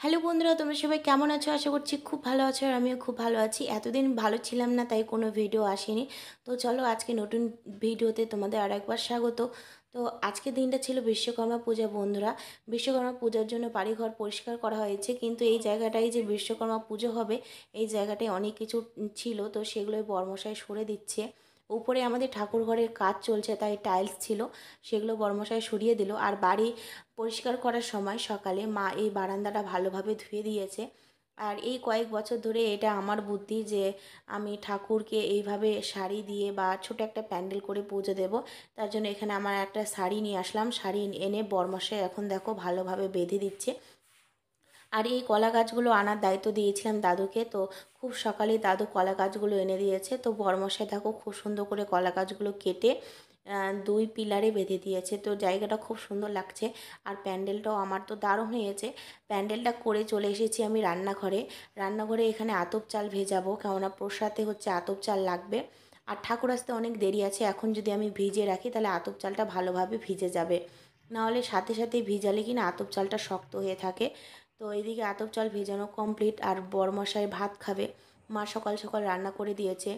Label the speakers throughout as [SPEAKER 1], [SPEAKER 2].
[SPEAKER 1] Hello বন্ধুরা, তোমরা সবাই কেমন আছো? আশা করছি খুব ভালো আছো আর আমিও খুব ভালো আছি। এতদিন ভালো ছিলাম না, তাই কোনো ভিডিও আসেনি। তো চলো আজকে নতুন ভিডিওতে তোমাদের আর একবার স্বাগত। তো আজকের দিনটা ছিল বিশ্বকর্মা পূজা বন্ধুরা। বিশ্বকর্মা পূজার জন্য বাড়িঘর পরিষ্কার করা হয়েছে, কিন্তু এই জায়গাটাই যে বিশ্বকর্মা পুজো হবে এই জায়গাটায় অনেক কিছু ছিল, তো সেগুলোই বরমশাই সরে দিচ্ছে। উপরে আমাদের ঠাকুর ঘরের কাজ চলছে, তাই টাইলস ছিল সেগুলো বরমশাই সরিয়ে দিল। আর বাড়ি পরিষ্কার করার সময় সকালে মা এই বারান্দাটা ভালোভাবে ধুয়ে দিয়েছে। আর এই কয়েক বছর ধরে এটা আমার বুদ্ধি যে আমি ঠাকুরকে এইভাবে শাড়ি দিয়ে বা ছোট একটা প্যান্ডেল করে পুজো দেব। তার জন্য এখানে আমার একটা শাড়ি নিয়ে আসলাম। শাড়ি এনে বরমশাই এখন দেখো ভালোভাবে বেঁধে দিচ্ছে। আর এই কলা গাছগুলো আনার দায়িত্ব দিয়েছিলাম দাদুকে, তো খুব সকালে দাদু কলা গাছগুলো এনে দিয়েছে। তো বরমশাই দেখো খুব সুন্দর করে কলা গাছগুলো কেটে দুই পিলারে বেঁধে দিয়েছে। তো জায়গাটা খুব সুন্দর লাগছে। আর প্যান্ডেলটাও আমার তো দারুণ হয়েছে। প্যান্ডেলটা করে চলে এসেছি আমি রান্নাঘরে। রান্নাঘরে এখানে আতপ চাল ভেজাবো, কেননা প্রসাদে হচ্ছে আতপ চাল লাগবে। আর ঠাকুর আসতে অনেক দেরি আছে, এখন যদি আমি ভিজিয়ে রাখি তাহলে আতপ চালটা ভালোভাবে ভিজে যাবে, নাহলে সাথে সাথে ভিজালে কিনা আতপ চালটা শক্ত হয়ে থাকে। তো এইদিকে আতপ চাল ভেজানো কমপ্লিট, আর বরমশাই ভাত খাবে। মা সকাল সকাল রান্না করে দিয়েছে।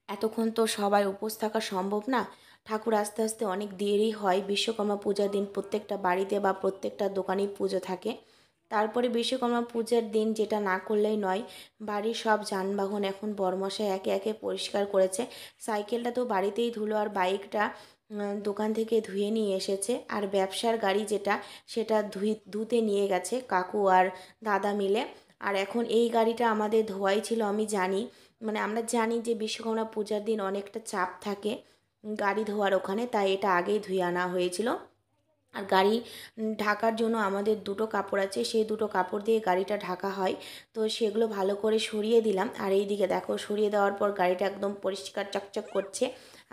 [SPEAKER 1] এতক্ষণ তো সবাই উপোস থাকা সম্ভব না, ঠাকুর আস্তে আস্তে অনেক দেরি হয়। বিশ্বকর্মা পূজার দিন প্রত্যেকটা বাড়িতে বা প্রত্যেকটা দোকানেই পুজো থাকে। তারপরে বিশ্বকর্মা পূজার দিন যেটা না করলেই নয়, বাড়ির সব যানবাহন এখন বরমশাই একে একে পরিষ্কার করেছে। সাইকেলটা তো বাড়িতেই ধুলো, আর বাইকটা দোকান থেকে ধুয়ে নিয়ে এসেছে। আর ব্যবসার গাড়ি যেটা, সেটা ধুতে নিয়ে গেছে কাকু আর দাদা মিলে। আর এখন এই গাড়িটা আমাদের ধোয়াই ছিল, আমি জানি, মানে আমরা জানি যে বিশ্বকর্মা পূজার দিন অনেকটা চাপ থাকে গাড়ি ধোয়ার ওখানে, তাই এটা আগেই ধুয়ে আনা হয়েছিল। আর গাড়ি ঢাকার জন্য আমাদের দুটো কাপড় আছে, সেই দুটো কাপড় দিয়ে গাড়িটা ঢাকা হয়। তো সেগুলো ভালো করে সরিয়ে দিলাম। আর এই দিকে দেখো সরিয়ে দেওয়ার পর গাড়িটা একদম পরিষ্কার চকচক করছে।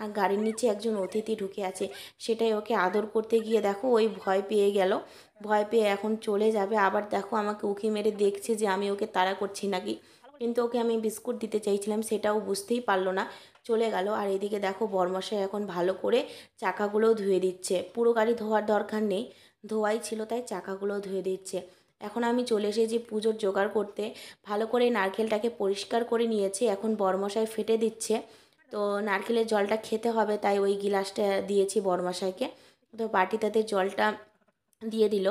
[SPEAKER 1] আর গাড়ির নিচে একজন অতিথি ঢুকে আছে, সেটাই ওকে আদর করতে গিয়ে দেখো ওই ভয় পেয়ে গেল। ভয় পেয়ে এখন চলে যাবে। আবার দেখো আমাকে উঁকি মেরে দেখছে যে আমি ওকে তাড়া করছি নাকি, কিন্তু ওকে আমি বিস্কুট দিতে চাইছিলাম, সেটাও বুঝতেই পারলো না, চলে গেল। আর এদিকে দেখো বরমশাই এখন ভালো করে চাকাগুলোও ধুয়ে দিচ্ছে। পুরো গাড়ি ধোয়ার দরকার নেই, ধোয়াই ছিল তাই চাকাগুলোও ধুয়ে দিচ্ছে। এখন আমি চলে এসেছি পুজোর জোগাড় করতে। ভালো করে নারকেলটাকে পরিষ্কার করে নিয়েছি, এখন বরমশাই ফেটে দিচ্ছে। তো নারকেলের জলটা খেতে হবে, তাই ওই গিলাসটা দিয়েছি বরমশাইকে। তো বাটিটাতে জলটা দিয়ে দিল।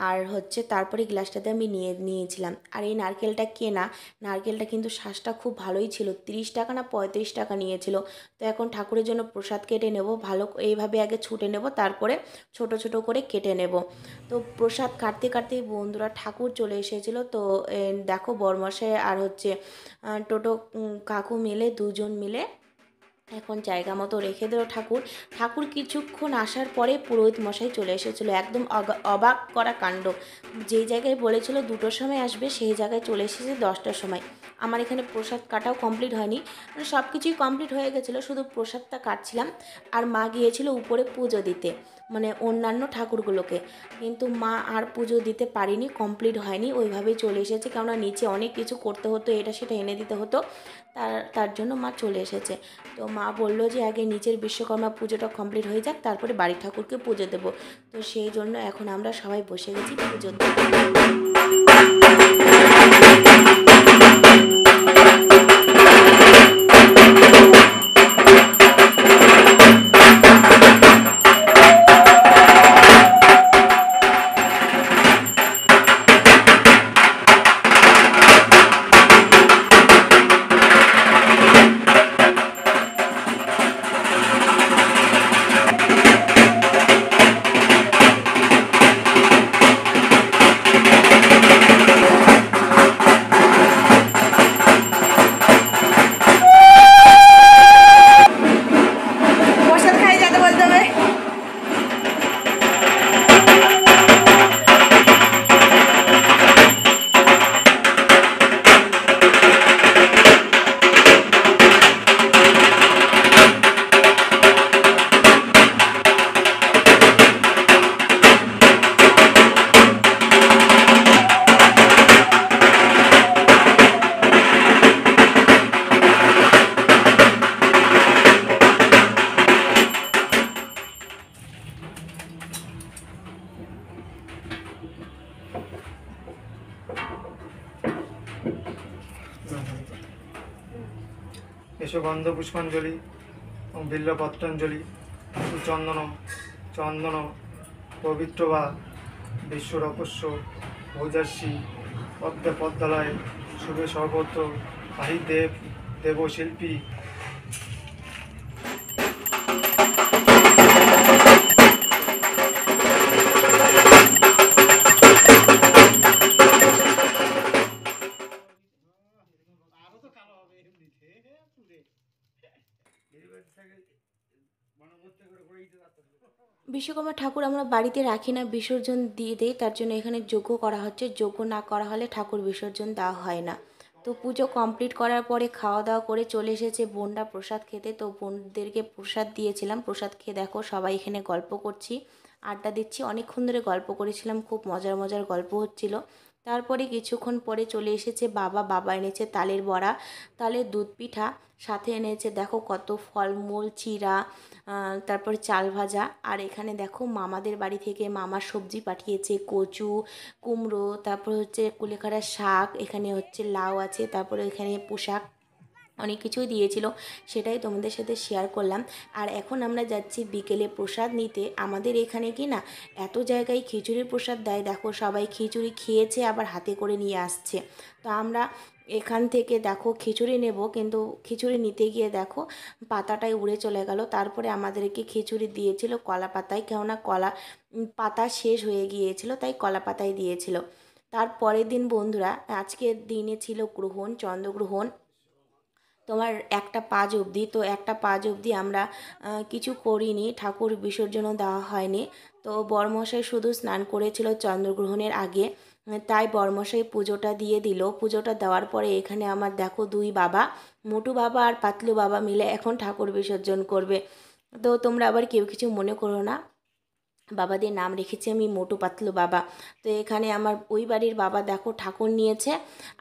[SPEAKER 1] আর হচ্ছে তারপরে গ্লাসটাতে আমি নিয়েছিলাম। আর এই নারকেলটা কেনা, নারকেলটা কিন্তু শ্বাসটা খুব ভালোই ছিল, 30 টাকা না 35 টাকা নিয়েছিল। তো এখন ঠাকুরের জন্য প্রসাদ কেটে নেব, ভালো এইভাবে আগে ছুটে নেব, তারপরে ছোট ছোট করে কেটে নেব। তো প্রসাদ কাটতে কাটতেই বন্ধুরা ঠাকুর চলে এসেছিলো। তো দেখো বরমশাই আর হচ্ছে টোটো কাকু মিলে, দুজন মিলে এখন জায়গা মতো রেখে দিল ঠাকুর। ঠাকুর কিছুক্ষণ আসার পরে পুরোহিত মশাই চলে এসেছিলো। একদম অবাক করা কাণ্ড, যেই জায়গায় বলেছিল 2টোর সময় আসবে সেই জায়গায় চলে এসেছে 10টার সময়। আমার এখানে প্রসাদ কাটাও কমপ্লিট হয়নি, মানে সব কিছুই কমপ্লিট হয়ে গেছিলো, শুধু প্রসাদটা কাটছিলাম। আর মা গিয়েছিল উপরে পুজো দিতে, মানে অন্যান্য ঠাকুরগুলোকে, কিন্তু মা আর পুজো দিতে পারিনি, কমপ্লিট হয়নি, ওইভাবেই চলে এসেছে। কেননা নিচে অনেক কিছু করতে হতো, এটা সেটা এনে দিতে হতো, তার জন্য মা চলে এসেছে। তো মা বললো যে আগে নিচের বিশ্বকর্মা পুজোটা কমপ্লিট হয়ে যাক, তারপরে বাড়ি ঠাকুরকে পুজো দেবো। তো সেই জন্য এখন আমরা সবাই বসে গেছি পুজোতে।
[SPEAKER 2] এসো গন্ধ পুষ্পাঞ্জলি এবং বিল্লপত্রাঞ্জলি চন্দন চন্দন পবিত্র বা বিশ্বরপস্য ভৌজাস্যী পদ্মা পদ্মালয় শুভে সর্বত্র আহি দেব দেবশিল্পী
[SPEAKER 1] বিশ্বকর্মা ঠাকুর আমরা বাড়িতে রাখি না, বিসর্জন দিয়ে দেই। তার জন্য এখানে যজ্ঞ করা হচ্ছে। যজ্ঞ না করা হলে ঠাকুর বিসর্জন দেওয়া হয় না। তো পুজো কমপ্লিট করার পরে খাওয়া দাওয়া করে চলে এসেছে বোনরা প্রসাদ খেতে। তো বোনদেরকে প্রসাদ দিয়েছিলাম। প্রসাদ খেয়ে দেখো সবাই এখানে গল্প করছি, আড্ডা দিচ্ছি। অনেকক্ষণ ধরে গল্প করেছিলাম, খুব মজার মজার গল্প হচ্ছিল। তারপরে কিছুক্ষণ পরে চলে এসেছে বাবা এনেছে তালের বড়া, তালের দুধ পিঠা, সাথে এনেছে দেখো কত ফলমূল, চিড়া, তারপরে চাল ভাজা। আর এখানে দেখো মামাদের বাড়ি থেকে মামার সবজি পাঠিয়েছে, কচু, কুমড়ো, তারপর হচ্ছে কুলেখাড়ার শাক, এখানে হচ্ছে লাউ আছে, তারপরে এখানে পোশাক, অনেক কিছুই দিয়েছিল, সেটাই তোমাদের সাথে শেয়ার করলাম। আর এখন আমরা যাচ্ছি বিকেলে প্রসাদ নিতে। আমাদের এখানে কি না এত জায়গায় খিচুড়ির প্রসাদ দেয়, দেখো সবাই খিচুড়ি খেয়েছে আবার হাতে করে নিয়ে আসছে। তো আমরা এখান থেকে দেখো খিচুড়ি নেব, কিন্তু খিচুড়ি নিতে গিয়ে দেখো পাতাটাই উড়ে চলে গেল। তারপরে আমাদেরকে খিচুড়ি দিয়েছিল কলা পাতায়, কেননা কলা পাতা শেষ হয়ে গিয়েছিল, তাই কলা পাতায় দিয়েছিল। তার পরের দিন বন্ধুরা, আজকের দিনে ছিল গ্রহণ, চন্দ্রগ্রহণ, তোমার 1টা 5 অবধি। তো 1টা 5 অবধি আমরা কিছু করিনি, ঠাকুর বিসর্জনও দেওয়া হয়নি। তো বরমশাই শুধু স্নান করেছিল চন্দ্রগ্রহণের আগে, তাই বরমশাই পুজোটা দিয়ে দিল। পুজোটা দেওয়ার পরে এখানে আমার দেখো 2 বাবা, মোটু বাবা আর পাতলু বাবা মিলে এখন ঠাকুর বিসর্জন করবে। তো তোমরা আবার কেউ কিছু মনে করো না, বাবাদের নাম রেখেছি আমি মোটু পাতলু বাবা। তো এখানে আমার ওই বাড়ির বাবা দেখো ঠাকুর নিয়েছে,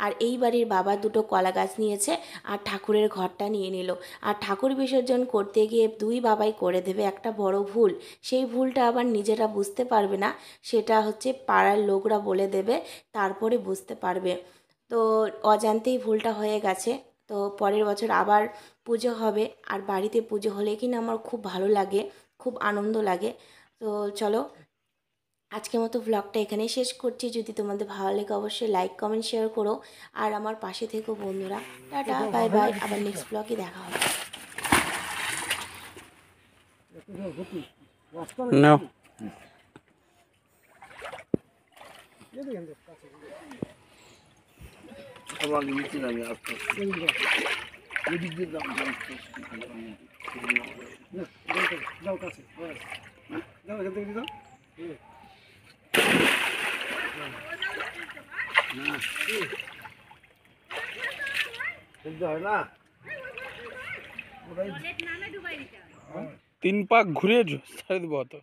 [SPEAKER 1] আর এই বাড়ির বাবা 2টো কলা গাছ নিয়েছে আর ঠাকুরের ঘরটা নিয়ে নিল। আর ঠাকুর বিসর্জন করতে গিয়ে 2 বাবাই করে দেবে একটা বড় ভুল। সেই ভুলটা আবার নিজেরা বুঝতে পারবে না, সেটা হচ্ছে পাড়ার লোকরা বলে দেবে, তারপরে বুঝতে পারবে। তো অজান্তেই ভুলটা হয়ে গেছে। তো পরের বছর আবার পুজো হবে। আর বাড়িতে পুজো হলে কিনা আমার খুব ভালো লাগে, খুব আনন্দ লাগে। তো চলো, আজকের মতো ব্লগটা এখানেই শেষ করছি। যদি তোমাদের ভালো লাগে অবশ্যই লাইক কমেন্ট শেয়ার করো, আর আমার পাশে থেকো বন্ধুরা। টাটা, বাই বাই, আবার নেক্সট ব্লগে দেখা হবে।
[SPEAKER 3] No.
[SPEAKER 4] আবার নিচে নামে আস্তে আস্তে এদিক দিয়ে দাম
[SPEAKER 2] দাও কাছে দাও এখান থেকে দাও
[SPEAKER 4] হয় না
[SPEAKER 3] 3 পাক ঘুরে ছাড়ে দেবো তো।